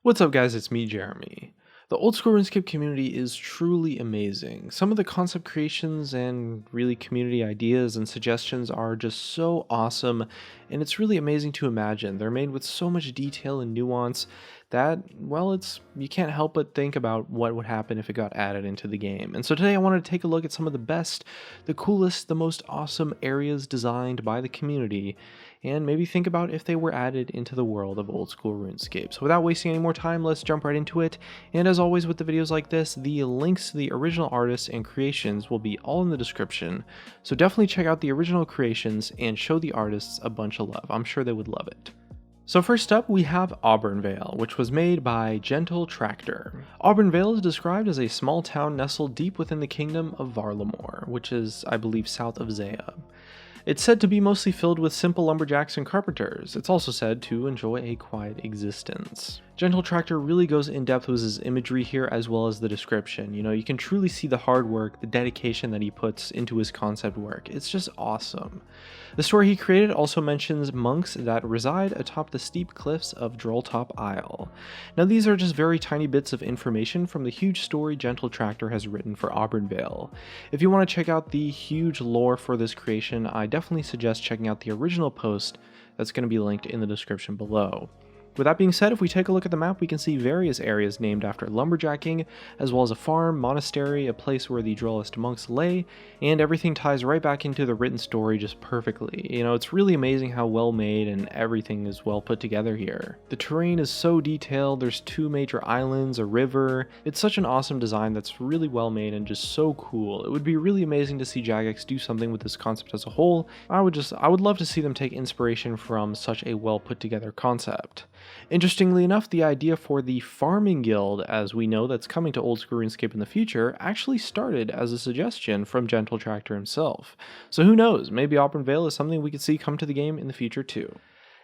What's up guys, it's me Jeremy. The old school Runescape community is truly amazing. Some of the concept creations and really community ideas and suggestions are just so awesome, and it's really amazing to imagine. They're made with so much detail and nuance that, well, you can't help but think about what would happen if it got added into the game. And so today I wanted to take a look at some of the best, the coolest, the most awesome areas designed by the community, and maybe think about if they were added into the world of old school RuneScape. So without wasting any more time, let's jump right into it. And as always with the videos like this, the links to the original artists and creations will be all in the description. So definitely check out the original creations and show the artists a bunch of love. I'm sure they would love it. So first up, we have Auburnvale, which was made by Gentle Tractor. Auburnvale is described as a small town nestled deep within the kingdom of Varlamore, which is, I believe, south of Zeah. It's said to be mostly filled with simple lumberjacks and carpenters. It's also said to enjoy a quiet existence. Gentle Tractor really goes in depth with his imagery here as well as the description. You know, you can truly see the hard work, the dedication that he puts into his concept work. It's just awesome. The story he created also mentions monks that reside atop the steep cliffs of Drolltop Isle. Now these are just very tiny bits of information from the huge story Gentle Tractor has written for Auburnvale. If you want to check out the huge lore for this creation, I definitely suggest checking out the original post that's going to be linked in the description below. With that being said, if we take a look at the map, we can see various areas named after lumberjacking, as well as a farm, monastery, a place where the Drollist monks lay, and everything ties right back into the written story just perfectly. You know, it's really amazing how well made and everything is well put together here. The terrain is so detailed, there's two major islands, a river. It's such an awesome design that's really well made and just so cool. It would be really amazing to see Jagex do something with this concept as a whole. I would love to see them take inspiration from such a well put together concept. Interestingly enough, the idea for the farming guild, as we know that's coming to old school RuneScape in the future, actually started as a suggestion from Gentle Tractor himself. So who knows, maybe Auburnvale is something we could see come to the game in the future too.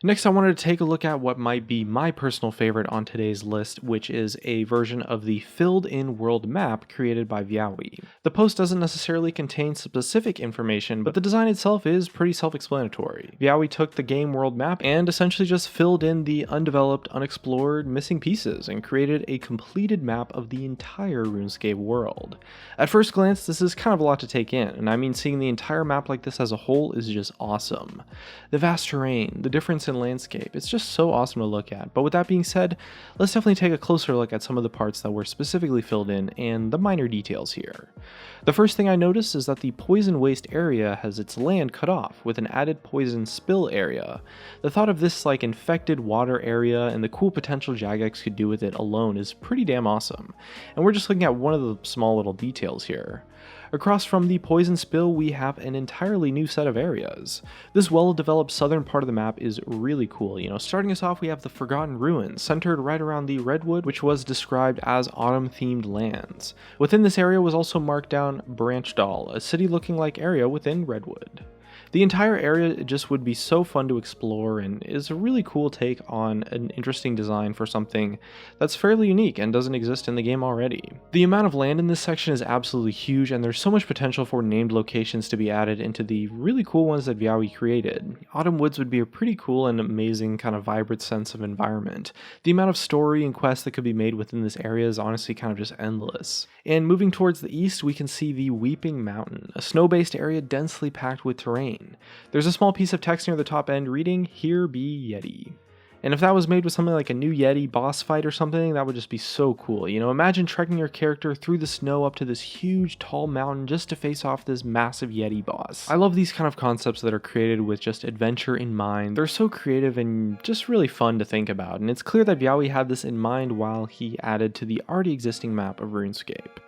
Next, I wanted to take a look at what might be my personal favorite on today's list, which is a version of the filled-in world map created by Vyawie. The post doesn't necessarily contain specific information, but the design itself is pretty self-explanatory. Vyawie took the game world map and essentially just filled in the undeveloped, unexplored, missing pieces and created a completed map of the entire RuneScape world. At first glance, this is kind of a lot to take in, and I mean seeing the entire map like this as a whole is just awesome. The vast terrain, the difference in landscape, it's just so awesome to look at. But with that being said, let's definitely take a closer look at some of the parts that were specifically filled in and the minor details here. The first thing I noticed is that the poison waste area has its land cut off with an added poison spill area. The thought of this like infected water area and the cool potential Jagex could do with it alone is pretty damn awesome. And we're just looking at one of the small little details here. Across from the poison spill, we have an entirely new set of areas. This well-developed southern part of the map is really cool. You know, starting us off, we have the Forgotten Ruins, centered right around the Redwood, which was described as autumn-themed lands. Within this area was also marked down Branchdal, a city-looking like area within Redwood. The entire area just would be so fun to explore and is a really cool take on an interesting design for something that's fairly unique and doesn't exist in the game already. The amount of land in this section is absolutely huge, and there's so much potential for named locations to be added into the really cool ones that Vyawie created. Autumn Woods would be a pretty cool and amazing kind of vibrant sense of environment. The amount of story and quests that could be made within this area is honestly kind of just endless. And moving towards the east, we can see the Weeping Mountain, a snow-based area densely packed with terrain. There's a small piece of text near the top end reading, "Here be Yeti." And if that was made with something like a new Yeti boss fight or something, that would just be so cool. You know, imagine trekking your character through the snow up to this huge tall mountain just to face off this massive Yeti boss. I love these kind of concepts that are created with just adventure in mind. They're so creative and just really fun to think about. And it's clear that Vyawie had this in mind while he added to the already existing map of RuneScape.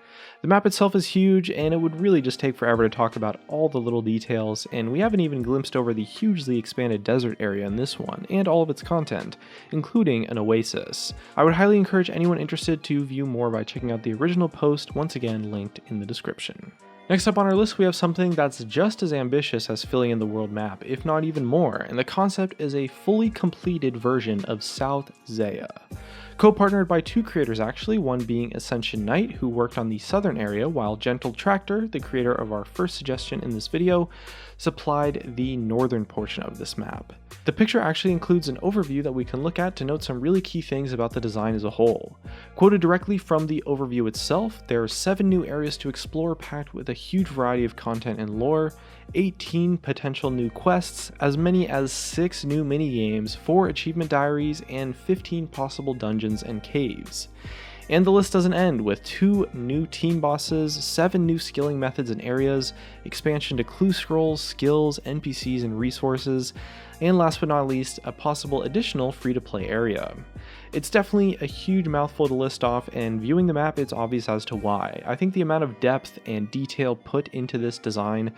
The map itself is huge, and it would really just take forever to talk about all the little details, and we haven't even glimpsed over the hugely expanded desert area in this one, and all of its content, including an oasis. I would highly encourage anyone interested to view more by checking out the original post, once again linked in the description. Next up on our list, we have something that's just as ambitious as filling in the world map, if not even more, and the concept is a fully completed version of South Zeah. Co-partnered by two creators actually, one being Ascension Knight, who worked on the southern area, while Gentle Tractor, the creator of our first suggestion in this video, supplied the northern portion of this map. The picture actually includes an overview that we can look at to note some really key things about the design as a whole. Quoted directly from the overview itself, there are 7 new areas to explore packed with a huge variety of content and lore, 18 potential new quests, as many as 6 new minigames, 4 achievement diaries, and 15 possible dungeons and caves. And the list doesn't end, with 2 new team bosses, 7 new skilling methods and areas, expansion to clue scrolls, skills, NPCs, and resources, and last but not least, a possible additional free-to-play area. It's definitely a huge mouthful to list off, and viewing the map, it's obvious as to why. I think the amount of depth and detail put into this design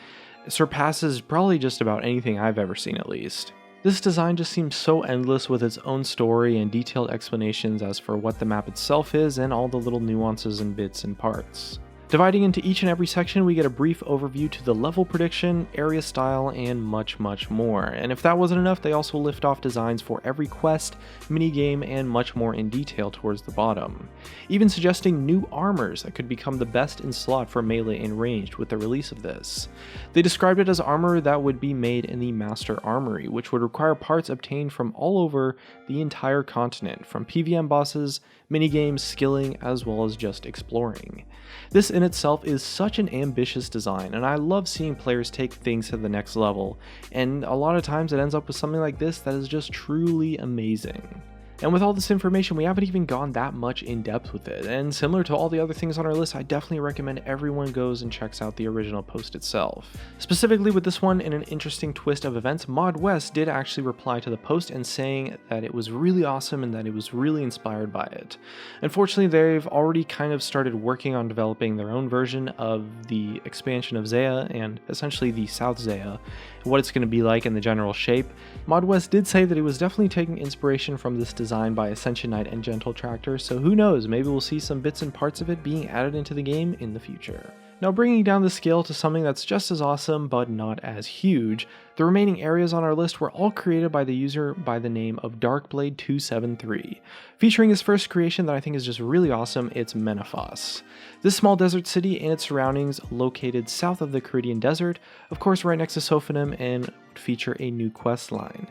surpasses probably just about anything I've ever seen, at least. This design just seems so endless with its own story and detailed explanations as for what the map itself is and all the little nuances and bits and parts. Dividing into each and every section, we get a brief overview to the level prediction, area style, and much more. And if that wasn't enough, they also lift off designs for every quest, minigame, and much more in detail towards the bottom. Even suggesting new armors that could become the best in slot for melee and ranged with the release of this. They described it as armor that would be made in the Master Armory, which would require parts obtained from all over the entire continent, from PvM bosses, minigames, skilling, as well as just exploring. This in itself is such an ambitious design, and I love seeing players take things to the next level, and a lot of times it ends up with something like this that is just truly amazing. And with all this information, we haven't even gone that much in depth with it, and similar to all the other things on our list, I definitely recommend everyone goes and checks out the original post itself. Specifically with this one, in an interesting twist of events, Mod West did actually reply to the post and saying that it was really awesome and that it was really inspired by it. Unfortunately, they've already kind of started working on developing their own version of the expansion of Zeah and essentially the South Zeah, what it's going to be like in the general shape. Mod West did say that it was definitely taking inspiration from this design by Ascension Knight and Gentle Tractor, so who knows, maybe we'll see some bits and parts of it being added into the game in the future. Now, bringing down the scale to something that's just as awesome but not as huge, the remaining areas on our list were all created by the user by the name of Darkblade 273. Featuring his first creation that I think is just really awesome, it's Menaphos. This small desert city and its surroundings, located south of the Curidian Desert, of course right next to Sophanum, and would feature a new quest line.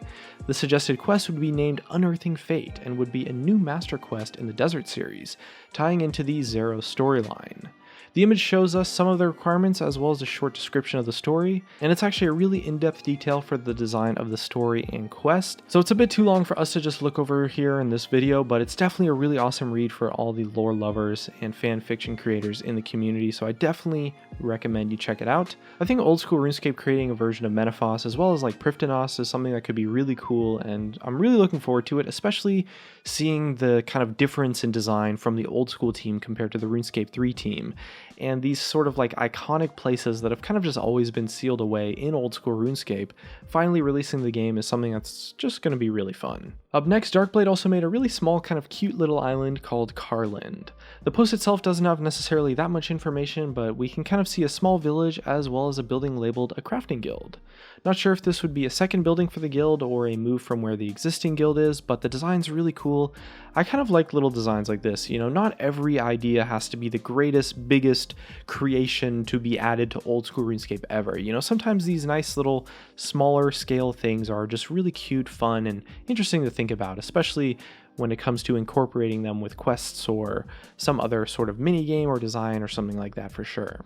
The suggested quest would be named Unearthing Fate and would be a new master quest in the Desert series, tying into the Zero storyline. The image shows us some of the requirements as well as a short description of the story, and it's actually a really in-depth detail for the design of the story and quest, so it's a bit too long for us to just look over here in this video, but it's definitely a really awesome read for all the lore lovers and fan fiction creators in the community, so I definitely recommend you check it out. I think old school RuneScape creating a version of Menaphos as well as like Prifddinos is something that could be really cool, and I'm really looking forward to it, especially seeing the kind of difference in design from the old school team compared to the RuneScape 3 team. And these sort of like iconic places that have kind of just always been sealed away in old school RuneScape, finally releasing the game is something that's just going to be really fun. Up next, Darkblade also made a really small kind of cute little island called Karland. The post itself doesn't have necessarily that much information, but we can kind of see a small village as well as a building labeled a crafting guild. Not sure if this would be a second building for the guild or a move from where the existing guild is, but the design's really cool. I kind of like little designs like this, you know, not every idea has to be the greatest, biggest creation to be added to old school RuneScape ever. You know, sometimes these nice little smaller scale things are just really cute, fun, and interesting to think about, especially when it comes to incorporating them with quests or some other sort of mini game or design or something like that for sure.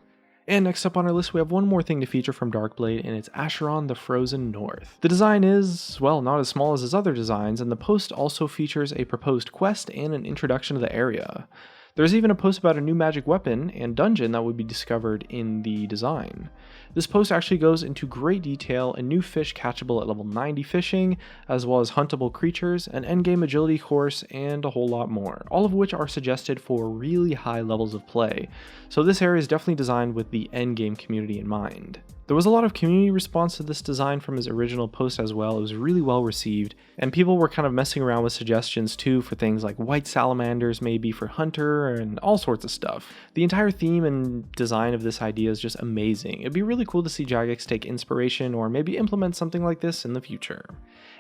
And next up on our list, we have one more thing to feature from Darkblade, and it's Acheron the Frozen North. The design is, well, not as small as his other designs, and the post also features a proposed quest and an introduction to the area. There's even a post about a new magic weapon and dungeon that would be discovered in the design. This post actually goes into great detail, a new fish catchable at level 90 fishing, as well as huntable creatures, an endgame agility course, and a whole lot more, all of which are suggested for really high levels of play, so this area is definitely designed with the endgame community in mind. There was a lot of community response to this design from his original post as well. It was really well received, and people were kind of messing around with suggestions too for things like white salamanders maybe for hunter and all sorts of stuff. The entire theme and design of this idea is just amazing. It'd be really cool to see Jagex take inspiration or maybe implement something like this in the future.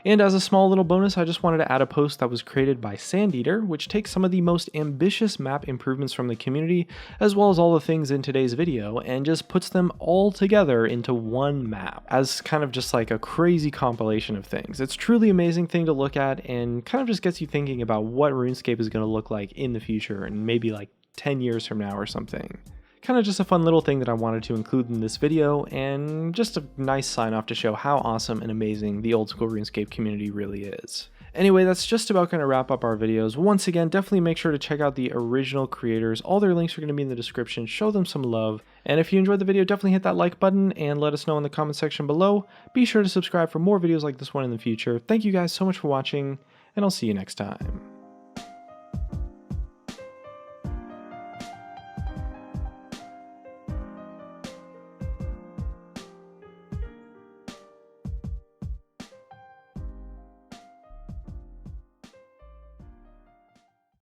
And as a small little bonus, I just wanted to add a post that was created by Sandeater, which takes some of the most ambitious map improvements from the community, as well as all the things in today's video, and just puts them all together into one map, as kind of just like a crazy compilation of things. It's truly amazing thing to look at, and kind of just gets you thinking about what RuneScape is going to look like in the future, and maybe like 10 years from now or something. Kind of just a fun little thing that I wanted to include in this video, and just a nice sign off to show how awesome and amazing the old school RuneScape community really is. Anyway, that's just about going to wrap up our videos. Once again, definitely make sure to check out the original creators. All their links are going to be in the description. Show them some love. And if you enjoyed the video, definitely hit that like button and let us know in the comment section below. Be sure to subscribe for more videos like this one in the future. Thank you guys so much for watching, and I'll see you next time.